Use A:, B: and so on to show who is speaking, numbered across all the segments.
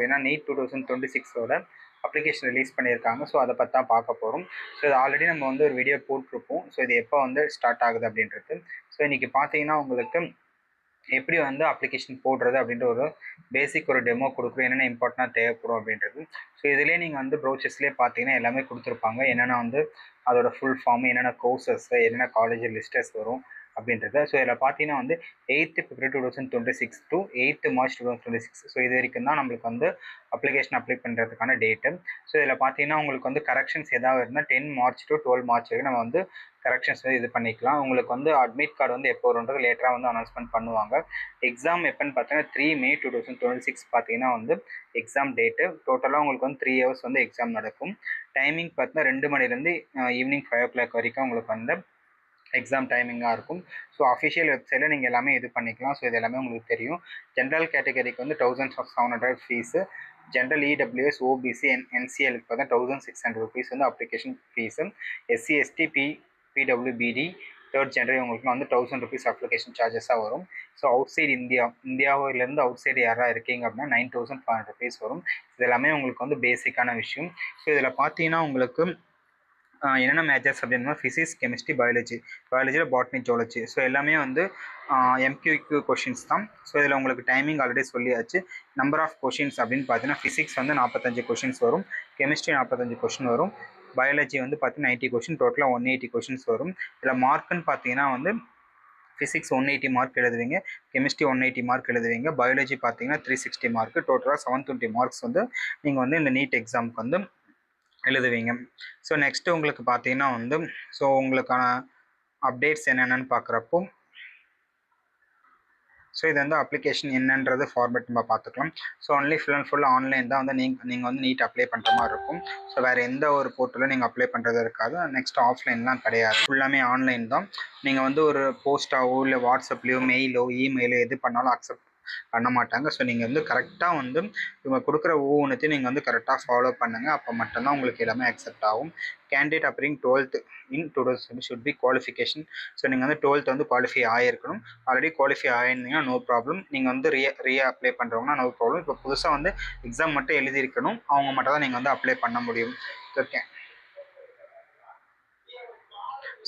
A: ஏன்னா NEET 2026ஓட application release பண்ணியிருக்காங்க. So அதை பற்றி தான் பார்க்க போகிறோம். ஸோ இது ஆல்ரெடி நம்ம வந்து ஒரு வீடியோ போட்டிருப்போம். ஸோ இது எப்போ வந்து ஸ்டார்ட் ஆகுது அப்படின்றது. ஸோ இன்றைக்கி பார்த்தீங்கன்னா உங்களுக்கு எப்படி வந்து அப்ளிகேஷன் போடுறது அப்படின்ற ஒரு பேசிக் ஒரு டெமோ கொடுக்குறோம், என்னென்ன இம்பார்ட்டண்டாக தேவைப்படும் அப்படின்றது. ஸோ இதிலே நீங்கள் வந்து ப்ரௌச்சர்ஸ்லேயே பார்த்தீங்கன்னா எல்லாமே கொடுத்துருப்பாங்க. என்னென்ன வந்து அதோட ஃபுல் ஃபார்ம், என்னென்ன கோர்சஸ், என்னென்ன காலேஜ் லிஸ்டர்ஸ் வரும் அப்படின்றத. ஸோ இதில் பார்த்தீங்கன்னா வந்து 8th February 2026 to 8th March 2026. So இது வரைக்கும் தான் நம்மளுக்கு வந்து அப்ளிகேஷன் அப்ளை பண்ணுறதுக்கான டேட்டு. ஸோ இதில் பார்த்தீங்கன்னா உங்களுக்கு வந்து கரெக்ஷன்ஸ் ஏதாவது இருந்தால் 10 March to 12 March வரைக்கும் நம்ம வந்து கரெக்ஷன்ஸ் வந்து இது பண்ணிக்கலாம். உங்களுக்கு வந்து அட்மிட் கார்டு வந்து எப்போ வரும்ன்றது லேட்டராக வந்து அனௌன்ஸ்மெண்ட் பண்ணுவாங்க. எக்ஸாம் எப்போன்னு பார்த்தீங்கன்னா 3 May 2026 பார்த்தீங்கன்னா வந்து எக்ஸாம் டேட்டு. டோட்டலாக உங்களுக்கு வந்து 3 hours வந்து எக்ஸாம் நடக்கும். டைமிங் பார்த்தீங்கன்னா 2 மணிலேருந்து ஈவினிங் 5 o'clock வரைக்கும் உங்களுக்கு வந்து எக்ஸாம் டைமிங்காக இருக்கும். ஸோ அஃபிஷியல் வெப்சைட்டில் நீங்கள் எல்லாமே இது பண்ணிக்கலாம். ஸோ இது எல்லாமே உங்களுக்கு தெரியும். ஜென்ரல் கேட்டகரிக்கு வந்து 1700 ஃபீஸு. ஜென்ரல் இடபிள்யூஎஸ், ஓபிசி, என்சிஎலுக்கு பார்த்தா 1600 rupees வந்து அப்ளிகேஷன் ஃபீஸு. எஸ்சி, எஸ்டி, பிடபிள்யூபிடி தேர்ட் ஜென்ரல் உங்களுக்கு வந்து 1000 rupees அப்ளிகேஷன் சார்ஜஸாக வரும். ஸோ அவுட் சைடு இந்தியாவிலேருந்து அவுட் சைடு யாராக இருக்கீங்க அப்படின்னா 9500 rupees வரும். இது எல்லாமே உங்களுக்கு வந்து பேசிக்கான விஷயம். ஸோ இதில் பார்த்தீங்கன்னா உங்களுக்கு என்னென்ன மேஜர்ஸ் அப்படின்னா ஃபிசிக்ஸ், கெமிஸ்ட்ரி, பயாலஜியில் பாட்னி, ஜுவாலஜி. ஸோ எல்லாமே வந்து எம்கியூக்யூ கொஷின்ஸ் தான். ஸோ இதில் உங்களுக்கு டைமிங் ஆல்ரெடி சொல்லியாச்சு. நம்பர் ஆஃப் கொஷின்ஸ் அப்படின்னு பார்த்தீங்கன்னா ஃபிசிக்ஸ் வந்து 45 கொஷின்ஸ் வரும், கெமிஸ்ட்ரி 45 கொஷின் வரும், பயாலஜி வந்து பார்த்தீங்கன்னா 90 கொஷின், டோட்டலாக 180 கொஷின்ஸ் வரும். இதில் மார்க்குன்னு பார்த்தீங்கன்னா வந்து ஃபிசிக்ஸ் 180 மார்க் எழுதுவீங்க, கெமிஸ்ட்ரி 180 மார்க் எழுதுவீங்க, பயாலஜி பார்த்தீங்கன்னா 360 மார்க், டோட்டலாக 720 மார்க்ஸ் வந்து நீங்கள் வந்து இந்த நீட் எக்ஸாமுக்கு வந்து எழுதுவீங்க. ஸோ நெக்ஸ்ட்டு உங்களுக்கு பார்த்தீங்கன்னா வந்து ஸோ உங்களுக்கான அப்டேட்ஸ் என்னென்னு பார்க்குறப்போ ஸோ இது வந்து அப்ளிகேஷன் என்னன்றது ஃபார்மேட் நம்ம பார்த்துக்கலாம். So only full and full online தான் வந்து நீங்கள் வந்து நீட் அப்ளை பண்ணுற மாதிரி இருக்கும். ஸோ வேறு எந்த ஒரு போர்ட்டலும் நீங்கள் அப்ளை பண்ணுறது இருக்காது. நெக்ஸ்ட் ஆஃப்லைன்லாம் கிடையாது, ஃபுல்லாமே ஆன்லைன் தான். நீங்கள் வந்து ஒரு போஸ்ட்டாவோ இல்லை வாட்ஸ்அப்லேயோ மெயிலோ இமெயிலோ எது பண்ணாலும் அக்செப்ட் பண்ண மாட்டாங்க. ஸோ நீங்கள் வந்து கரெக்டாக வந்து இவங்க கொடுக்குற ஒவ்வொன்றுத்தையும் நீங்கள் வந்து கரெக்டாக ஃபாலோ பண்ணுங்கள். அப்போ மட்டும்தான் உங்களுக்கு எல்லாமே அக்செப்ட் ஆகும். கேண்டிடேட் அப்படிங் 12th in 2020 should be qualification. So நீங்கள் வந்து 12th வந்து குவாலிஃபை ஆகிருக்கணும். ஆல்ரெடி குவாலிஃபை ஆகிருந்தீங்கன்னா நோ ப்ராப்ளம். நீங்கள் வந்து ரீ அப்ளை பண்ணுறவங்கன்னா நோ ப்ராப்ளம். இப்போ புதுசாக வந்து எக்ஸாம் மட்டும் எழுதியிருக்கணும், அவங்க மட்டும் தான் நீங்கள் வந்து அப்ளை பண்ண முடியும். ஓகே.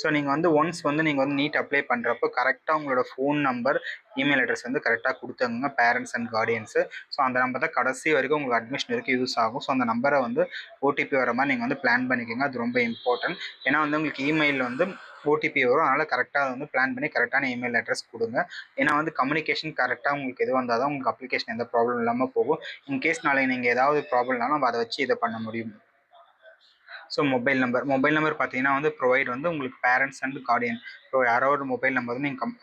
A: ஸோ நீங்கள் வந்து ஒன்ஸ் வந்து நீங்கள் வந்து நீட் அப்ளை பண்ணுறப்போ கரெக்டாக உங்களோட ஃபோன் நம்பர், இமெயில் அட்ரஸ் வந்து கரெக்டாக கொடுத்துங்க பேரண்ட்ஸ் அண்ட் கார்டியன்ஸு. ஸோ அந்த நம்பர் தான் கடைசி வரைக்கும் உங்களுக்கு அட்மிஷன் வரைக்கும் யூஸ் ஆகும். ஸோ அந்த நம்பரை வந்து ஓடிபி வர மாதிரி நீங்கள் வந்து பிளான் பண்ணிக்கோங்க. அது ரொம்ப இம்பார்ட்டன்ட். ஏன்னா வந்து உங்களுக்கு இமெயில் வந்து ஓடிபி வரும், அதனால் கரெக்டாக அதை வந்து பிளான் பண்ணி கரெக்டான இமெயில் அட்ரஸ் கொடுங்க. ஏன்னா வந்து கம்யூனிகேஷன் கரெக்டாக உங்களுக்கு எது வந்தால் தான் உங்களுக்கு அப்ளிகேஷன் எந்த ப்ராப்ளம் இல்லாமல் போகும். இன்கேஸ் நாளைக்கு நீங்கள் ஏதாவது ப்ராப்ளம்னாலும் நம்ம அதை வச்சு இதை பண்ண முடியும். ஸோ மொபைல் நம்பர் பார்த்தீங்கன்னா வந்து ப்ரொவைட் வந்து உங்களுக்கு பேரண்ட்ஸ் அண்ட் கார்டியன். ஸோ யாரோ ஒரு மொபைல் நம்பர் வந்து நீங்கள்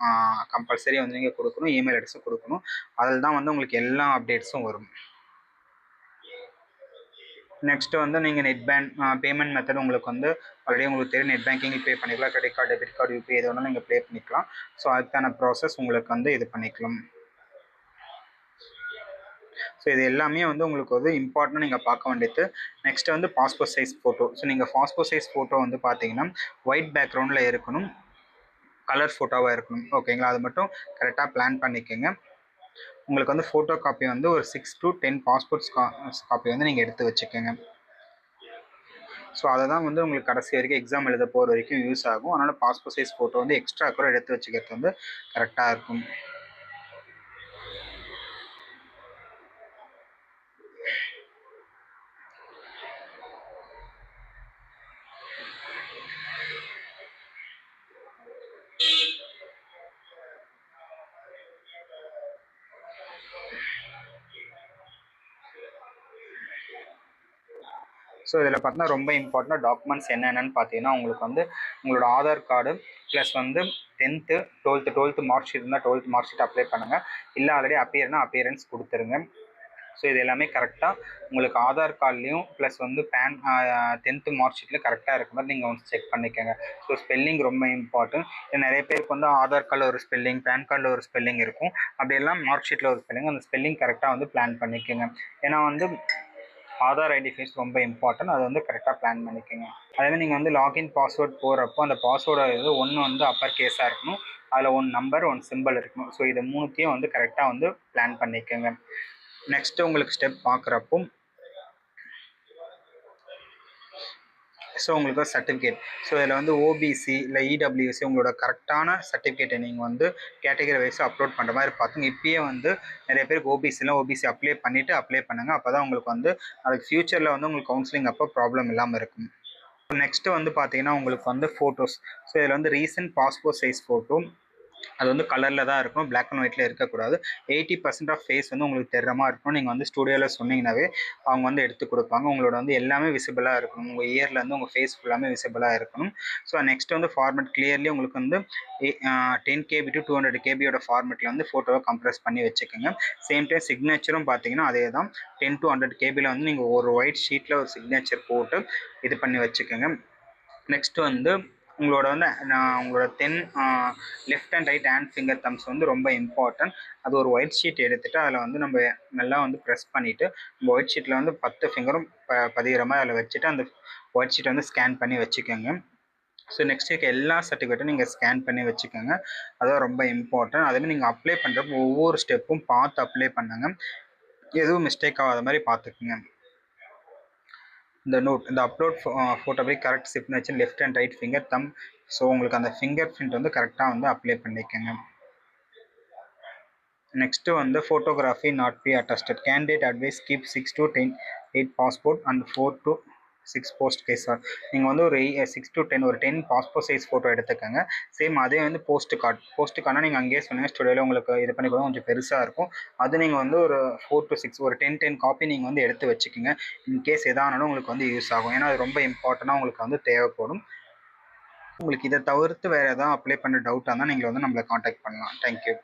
A: கம்பல்சரி வந்து நீங்கள் கொடுக்கணும், இமெயில் அட்ரஸும் கொடுக்கணும். அதில் தான் வந்து உங்களுக்கு எல்லா அப்டேட்ஸும் வரும். நெக்ஸ்ட்டு வந்து நீங்கள் பேமெண்ட் மெத்தட் உங்களுக்கு வந்து ஆல்ரெடி உங்களுக்கு தெரியும். நெட் பேங்கிங் பே பண்ணிக்கலாம், credit card, debit card, UPI எது வேணாலும் நீங்கள் பே பண்ணிக்கலாம். ஸோ அதுக்கான ப்ராசஸ் உங்களுக்கு வந்து இது பண்ணிக்கலாம். ஸோ இது எல்லாமே வந்து உங்களுக்கு வந்து இம்பார்ட்டன்ட் நீங்கள் பார்க்க வேண்டியது. நெக்ஸ்ட் வந்து பாஸ்போர்ட் சைஸ் ஃபோட்டோ. ஸோ நீங்கள் பாஸ்போர்ட் சைஸ் ஃபோட்டோ வந்து பார்த்தீங்கன்னா ஒயிட் பேக்ரவுண்டில் இருக்கணும், கலர் ஃபோட்டோவாக இருக்கணும். ஓகேங்களா, அது மட்டும் கரெக்டாக பிளான் பண்ணிக்கோங்க. உங்களுக்கு வந்து ஃபோட்டோ காப்பி வந்து ஒரு 6 to 10 பாஸ்போர்ட் காப்பி வந்து நீங்கள் எடுத்து வச்சுக்கோங்க. ஸோ அதை தான் வந்து உங்களுக்கு கடைசி வரைக்கும் எக்ஸாம் எழுத போகிற வரைக்கும் யூஸ் ஆகும். அதனால் பாஸ்போர்ட் சைஸ் ஃபோட்டோ வந்து எக்ஸ்ட்ரா கூட எடுத்து வச்சுக்கிறது வந்து கரெக்டாக இருக்கும். ஸோ இதில் பார்த்தீங்கன்னா ரொம்ப இம்பார்ட்டண்டாக டாக்குமெண்ட்ஸ் என்னென்னு பார்த்தீங்கன்னா உங்களுக்கு வந்து உங்களோட ஆதார் கார்டு ப்ளஸ் வந்து 10th 12th மார்க் ஷீட் இருந்தால் 12th மார்க் ஷீட் அப்ளை பண்ணுங்கள். இல்லை ஆல்ரெடி அப்பியரன்ஸ் கொடுத்துருங்க. ஸோ இது எல்லாமே கரெக்டாக உங்களுக்கு ஆதார் கார்ட்லேயும் ப்ளஸ் வந்து 10th மார்க் ஷீட்லேயும் கரெக்டாக இருக்க மாதிரி நீங்கள் வந்து செக் பண்ணிக்கோங்க. ஸோ ஸ்பெல்லிங் ரொம்ப இம்பார்ட்டன்ட். நிறைய பேருக்கு வந்து ஆதார் கார்டில் ஒரு ஸ்பெல்லிங், பேன் கார்டில் ஒரு ஸ்பெல்லிங் இருக்கும். அப்படியெல்லாம் மார்க் ஷீட்டில் ஒரு ஸ்பெல்லிங், அந்த ஸ்பெல்லிங் கரெக்டாக வந்து பிளான் பண்ணிக்கோங்க. ஏன்னா வந்து ஆதார் ஐடென்டிஃபைஸ் ரொம்ப இம்பார்ட்டன்ட், அதை வந்து கரெக்டாக பிளான் பண்ணிக்கோங்க. அதேமாதிரி நீங்கள் வந்து லாகின் பாஸ்வேர்ட் போகிறப்போ அந்த பாஸ்வேர்டை வந்து ஒன்று வந்து அப்பர் கேஸாக இருக்கணும், அதில் 1 நம்பர் 1 சிம்பிள் இருக்கணும். ஸோ இது மூணுத்தையும் வந்து கரெக்டாக வந்து பிளான் பண்ணிக்கோங்க. நெக்ஸ்ட்டு உங்களுக்கு ஸ்டெப் பார்க்குறப்போ ஸோ உங்களுக்கு ஒரு சர்டிஃபிகேட். ஸோ இதில் வந்து ஓபிசி இல்லை இடபிள்யூசி உங்களோட கரெக்டான சர்டிஃபிகேட்டை நீங்கள் வந்து கேட்டகரி வைஸ் அப்லோட் பண்ணுற மாதிரி பார்த்துங்க. இப்பயே வந்து நிறைய பேருக்கு ஓபிசி அப்ளை பண்ணுங்கள். அப்போ தான் உங்களுக்கு வந்து அதுக்கு ஃப்யூச்சரில் வந்து உங்களுக்கு கவுன்சிலிங் அப்போ ப்ராப்ளம் இல்லாமல் இருக்கும். நெக்ஸ்ட்டு வந்து பார்த்தீங்கன்னா உங்களுக்கு வந்து ஃபோட்டோஸ். ஸோ இதில் வந்து ரீசன்ட் பாஸ்போர்ட் சைஸ் ஃபோட்டோ, அது வந்து கலரில் தான் இருக்கணும், பிளாக் அண்ட் ஒயிட்டில் இருக்கக்கூடாது. 80% ஆஃப் ஃபேஸ் வந்து உங்களுக்கு தெரிற மாதிரி இருக்கணும். நீங்கள் வந்து ஸ்டூடியோவில் சொன்னீங்கன்னாவே அவங்க வந்து எடுத்து கொடுப்பாங்க. உங்களோட வந்து எல்லாமே விசிபிளாக இருக்கணும். உங்கள் இயர்லேருந்து உங்கள் ஃபேஸ் ஃபுல்லாமே விசிபிளாக இருக்கணும். ஸோ நெக்ஸ்ட் வந்து ஃபார்மேட் கிளியர்லி உங்களுக்கு வந்து 10 KB to 200 KBயோட ஃபார்மேட்டில் வந்து ஃபோட்டோவை கம்ப்ரெஸ் பண்ணி வச்சுக்கோங்க. சேம் டைம் சிக்னேச்சரும் பார்த்தீங்கன்னா அதே தான் 10 to 100 KBயில் வந்து நீங்கள் ஒரு ஒயிட் ஷீட்டில் ஒரு சிக்னேச்சர் போட்டு இது பண்ணி வச்சுக்கோங்க. நெக்ஸ்ட்டு வந்து உங்களோட வந்து உங்களோட left and right hand finger thumbs வந்து ரொம்ப இம்பார்ட்டன்ட். அது ஒரு ஒயிட் ஷீட் எடுத்துகிட்டு அதில் வந்து நம்ம நல்லா வந்து ப்ரெஸ் பண்ணிவிட்டு நம்ம ஒயிட் ஷீட்டில் வந்து 10 ஃபிங்கரும் பதிகிற மாதிரி அதில் வச்சுட்டு அந்த ஒயிட் ஷீட்டை வந்து ஸ்கேன் பண்ணி வச்சுக்கோங்க. ஸோ நெக்ஸ்ட் இருக்க எல்லா சர்டிஃபிகேட்டும் நீங்கள் ஸ்கேன் பண்ணி வச்சுக்கோங்க. அதுதான் ரொம்ப இம்பார்ட்டன்ட். அதேமாதிரி நீங்கள் அப்ளை பண்ணுறப்போ ஒவ்வொரு ஸ்டெப்பும் பார்த்து அப்ளை பண்ணுங்கள். எதுவும் மிஸ்டேக் ஆகாத மாதிரி பார்த்துக்குங்க. இந்த அப்லோட் ஃபோட்டோ போய் correct signature left and right finger them. So உங்களுக்கு அந்த ஃபிங்கர் பிரிண்ட் வந்து கரெக்டாக வந்து அப்ளை பண்ணிக்கோங்க. நெக்ஸ்ட்டு வந்து photography not be attested. Candidate advice keep 6 to 8 passport and 4 to 6 post case card. நீங்கள் வந்து ஒரு 6 to 10 ஒரு 10 பாஸ்போர்ட் சைஸ் ஃபோட்டோ எடுத்துக்கோங்க. சேம் அதே வந்து போஸ்ட் கார்டுனா நீங்கள் அங்கேயே சொன்னீங்க ஸ்டுடியோவில் உங்களுக்கு இது பண்ணி கூட கொஞ்சம் பெருசாக இருக்கும். அது நீங்கள் வந்து ஒரு 4 to 6 ஒரு 10 காப்பி நீங்கள் வந்து எடுத்து வச்சுக்கோங்க. இன்கேஸ் எதானாலும் உங்களுக்கு வந்து யூஸ் ஆகும். ஏன்னா அது ரொம்ப இம்பார்ட்டண்ட்டாக உங்களுக்கு வந்து தேவைப்படும். உங்களுக்கு இதை தவிர்த்து வேறு எதாவது அப்ளை பண்ண டவுட்டாக இருந்தால் நீங்கள் வந்து நம்மளை காண்டாக்ட் பண்ணலாம். தேங்க்யூ.